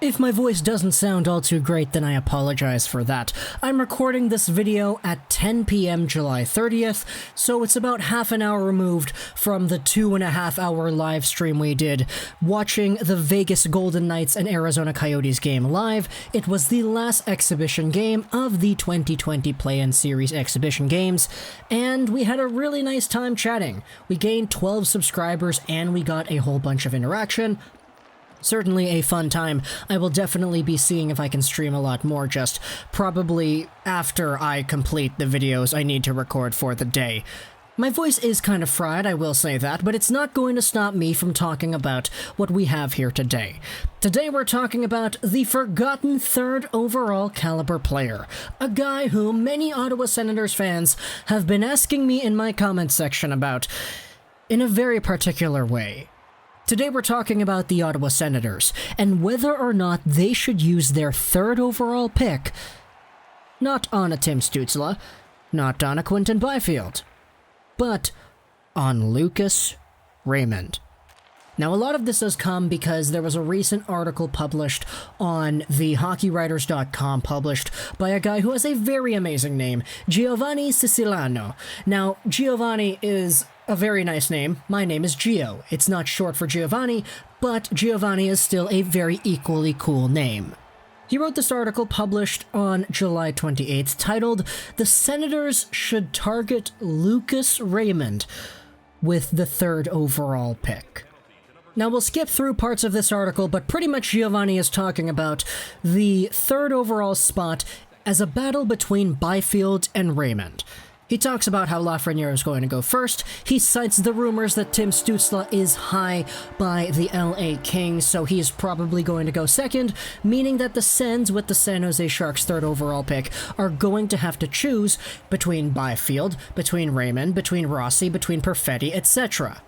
If my voice doesn't sound all too great, then I apologize for that. I'm recording this video at 10 p.m. July 30th, so it's about half an hour removed from the 2.5-hour live stream we did watching the Vegas Golden Knights and Arizona Coyotes game live. It was the last exhibition game of the 2020 Play-In Series exhibition games, and we had a really nice time chatting. We gained 12 subscribers and we got a whole bunch of interaction. Certainly a fun time. I will definitely be seeing if I can stream a lot more, just probably after I complete the videos I need to record for the day. My voice is kind of fried, I will say that, but it's not going to stop me from talking about what we have here today. Today we're talking about the forgotten third overall caliber player, a guy who many Ottawa Senators fans have been asking me in my comments section about in a very particular way. Today we're talking about the Ottawa Senators, and whether or not they should use their third overall pick, not on a Tim Stützle, not on a Quinton Byfield, but on Lucas Raymond. Now, a lot of this has come because there was a recent article published on the HockeyWriters.com published by a guy who has a very amazing name, Giovanni Siciliano. Now, Giovanni is a very nice name. My name is Gio. It's not short for Giovanni, but Giovanni is still a very equally cool name. He wrote this article published on July 28th titled, "The Senators Should Target Lucas Raymond with the Third Overall Pick." Now, we'll skip through parts of this article, but pretty much Giovanni is talking about the third overall spot as a battle between Byfield and Raymond. He talks about how Lafrenière is going to go first. He cites the rumors that Tim Stützle is high by the LA Kings, so he is probably going to go second, meaning that the Sens with the San Jose Sharks' third overall pick are going to have to choose between Byfield, between Raymond, between Rossi, between Perfetti, etc.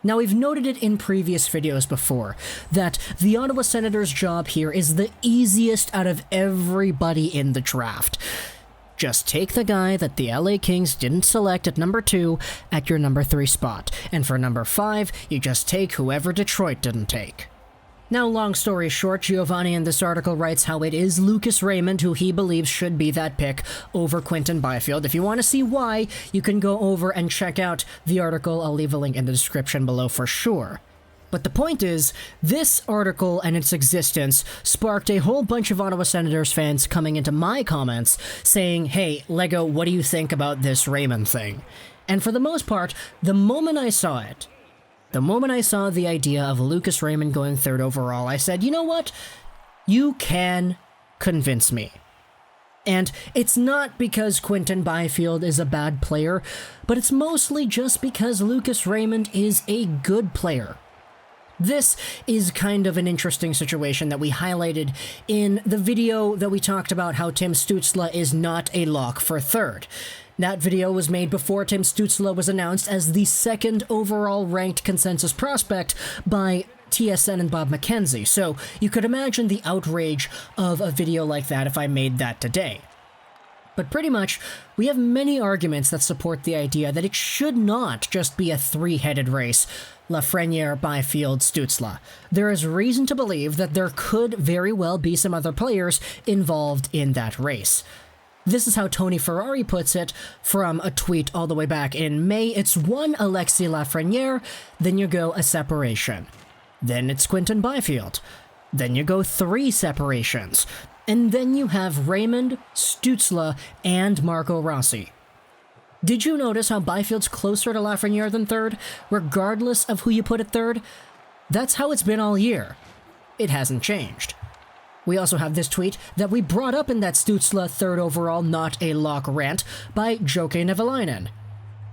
Now, we've noted it in previous videos before, that the Ottawa Senators' job here is the easiest out of everybody in the draft. Just take the guy that the LA Kings didn't select at number 2 at your number 3 spot, and for number 5, you just take whoever Detroit didn't take. Now, long story short, Giovanni in this article writes how it is Lucas Raymond who he believes should be that pick over Quinton Byfield. If you want to see why, you can go over and check out the article. I'll leave a link in the description below for sure. But the point is, this article and its existence sparked a whole bunch of Ottawa Senators fans coming into my comments saying, "Hey, Lego, what do you think about this Raymond thing?" And for the most part, the moment I saw the idea of Lucas Raymond going third overall, I said, you know what? You can convince me. And it's not because Quinton Byfield is a bad player, but it's mostly just because Lucas Raymond is a good player. This is kind of an interesting situation that we highlighted in the video that we talked about how Tim Stützle is not a lock for third. That video was made before Tim Stützle was announced as the second overall ranked consensus prospect by TSN and Bob McKenzie, so you could imagine the outrage of a video like that if I made that today. But pretty much, we have many arguments that support the idea that it should not just be a three-headed race, Lafrenière, Byfield, Stützle. There is reason to believe that there could very well be some other players involved in that race. This is how Tony Ferrari puts it from a tweet all the way back in May. It's one Alexis Lafrenière, then you go a separation. Then it's Quinton Byfield. Then you go 3 separations. And then you have Raymond, Stützle, and Marco Rossi. Did you notice how Byfield's closer to Lafrenière than third, regardless of who you put at third? That's how it's been all year. It hasn't changed. We also have this tweet that we brought up in that Stützle third overall not a lock rant by Joke Nevalainen.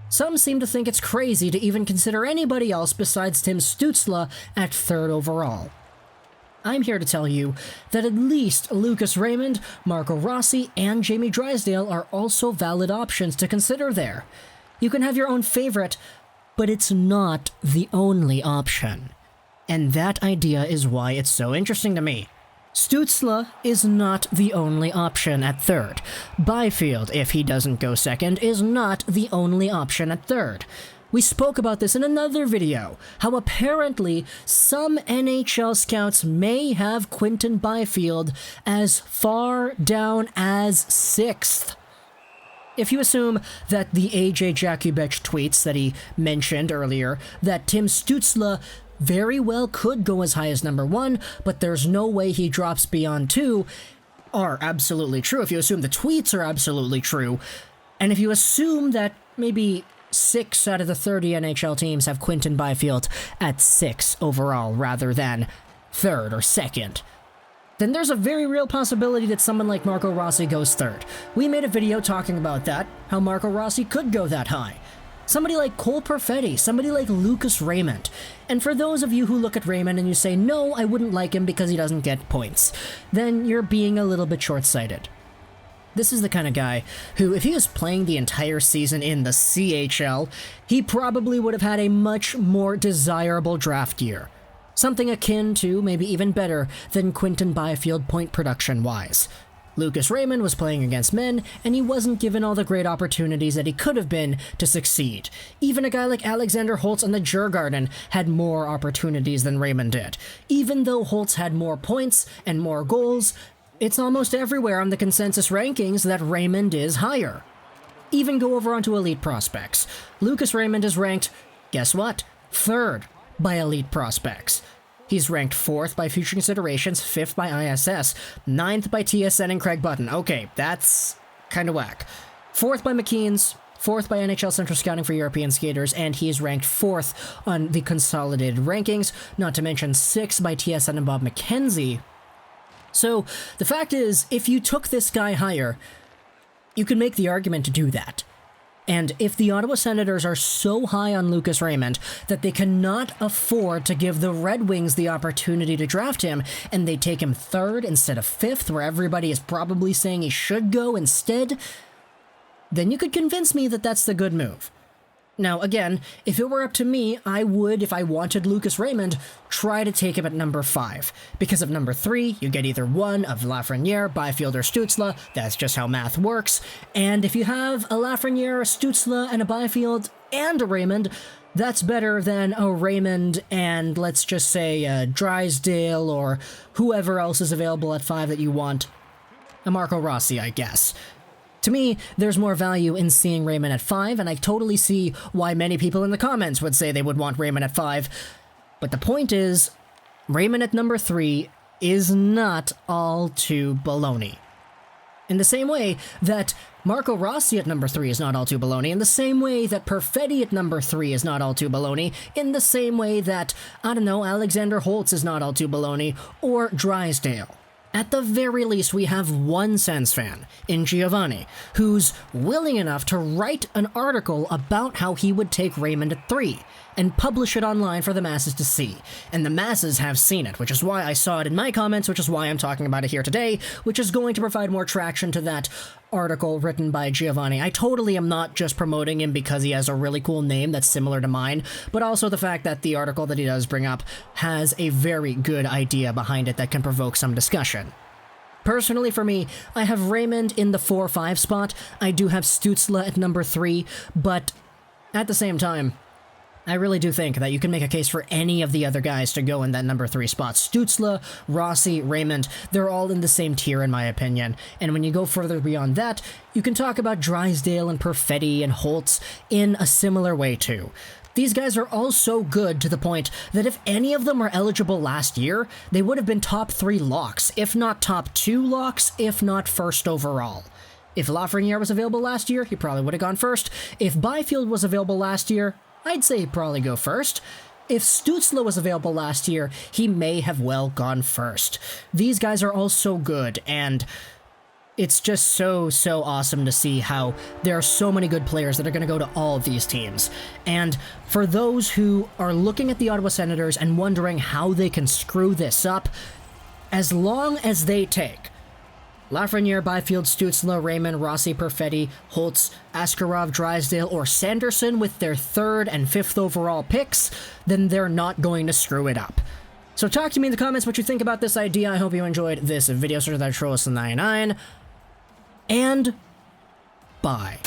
Some seem to think it's crazy to even consider anybody else besides Tim Stützle at third overall. I'm here to tell you that at least Lucas Raymond, Marco Rossi, and Jamie Drysdale are also valid options to consider there. You can have your own favorite, but it's not the only option. And that idea is why it's so interesting to me. Stützle is not the only option at third. Byfield, if he doesn't go second, is not the only option at third. We spoke about this in another video, how apparently some NHL scouts may have Quinton Byfield as far down as 6th. If you assume that the AJ Jakubec tweets that he mentioned earlier, that Tim Stützle very well could go as high as number 1, but there's no way he drops beyond 2, are absolutely true. If you assume the tweets are absolutely true, and if you assume that maybe 6 out of the 30 NHL teams have Quinton Byfield at 6 overall rather than 3rd or 2nd, then there's a very real possibility that someone like Marco Rossi goes 3rd. We made a video talking about that, how Marco Rossi could go that high. Somebody like Cole Perfetti, somebody like Lucas Raymond. And for those of you who look at Raymond and you say, no, I wouldn't like him because he doesn't get points, then you're being a little bit short-sighted. This is the kind of guy who, if he was playing the entire season in the CHL, he probably would have had a much more desirable draft year. Something akin to, maybe even better, than Quinton Byfield point production-wise. Lucas Raymond was playing against men, and he wasn't given all the great opportunities that he could have been to succeed. Even a guy like Alexander Holtz on the Djurgården had more opportunities than Raymond did. Even though Holtz had more points and more goals, it's almost everywhere on the consensus rankings that Raymond is higher. Even go over onto elite prospects. Lucas Raymond is ranked, guess what? 3rd by elite prospects. He's ranked 4th by Future Considerations, 5th by ISS, 9th by TSN and Craig Button. Okay, that's kind of whack. 4th by McKean's, 4th by NHL Central Scouting for European Skaters, and he is ranked 4th on the consolidated rankings, not to mention 6th by TSN and Bob McKenzie. So, the fact is, if you took this guy higher, you could make the argument to do that. And if the Ottawa Senators are so high on Lucas Raymond that they cannot afford to give the Red Wings the opportunity to draft him, and they take him 3rd instead of 5th, where everybody is probably saying he should go instead, then you could convince me that that's the good move. Now, again, if it were up to me, I would, if I wanted Lucas Raymond, try to take him at number 5. Because of number 3, you get either one of Lafrenière, Byfield, or Stützle. That's just how math works. And if you have a Lafrenière, a Stützle, and a Byfield, and a Raymond, that's better than a Raymond and, let's just say, a Drysdale, or whoever else is available at 5 that you want. A Marco Rossi, I guess. To me, there's more value in seeing Raymond at 5, and I totally see why many people in the comments would say they would want Raymond at 5. But the point is, Raymond at number 3 is not all too baloney. In the same way that Marco Rossi at number 3 is not all too baloney, in the same way that Perfetti at number 3 is not all too baloney, in the same way that, I don't know, Alexander Holtz is not all too baloney, or Drysdale. At the very least, we have one Sens fan, in Giovanni, who's willing enough to write an article about how he would take Raymond at 3, and publish it online for the masses to see. And the masses have seen it, which is why I saw it in my comments, which is why I'm talking about it here today, which is going to provide more traction to that article written by Giovanni. I totally am not just promoting him because he has a really cool name that's similar to mine, but also the fact that the article that he does bring up has a very good idea behind it that can provoke some discussion. Personally, for me, I have Raymond in the 4-5 spot. I do have Stützle at number 3, but at the same time, I really do think that you can make a case for any of the other guys to go in that number 3 spot. Stützle, Rossi, Raymond, they're all in the same tier in my opinion. And when you go further beyond that, you can talk about Drysdale and Perfetti and Holtz in a similar way too. These guys are all so good to the point that if any of them were eligible last year, they would have been top 3 locks, if not top 2 locks, if not first overall. If Lafrenière was available last year, he probably would have gone first. If Byfield was available last year, I'd say he'd probably go first. If Stützle was available last year, he may have well gone first. These guys are all so good, and it's just so awesome to see how there are so many good players that are going to go to all of these teams. And for those who are looking at the Ottawa Senators and wondering how they can screw this up, as long as they take Lafrenière, Byfield, Stützle, Raymond, Rossi, Perfetti, Holtz, Askarov, Drysdale, or Sanderson with their 3rd and 5th overall picks, then they're not going to screw it up. So talk to me in the comments what you think about this idea. I hope you enjoyed this video. So that Trollus99, and bye.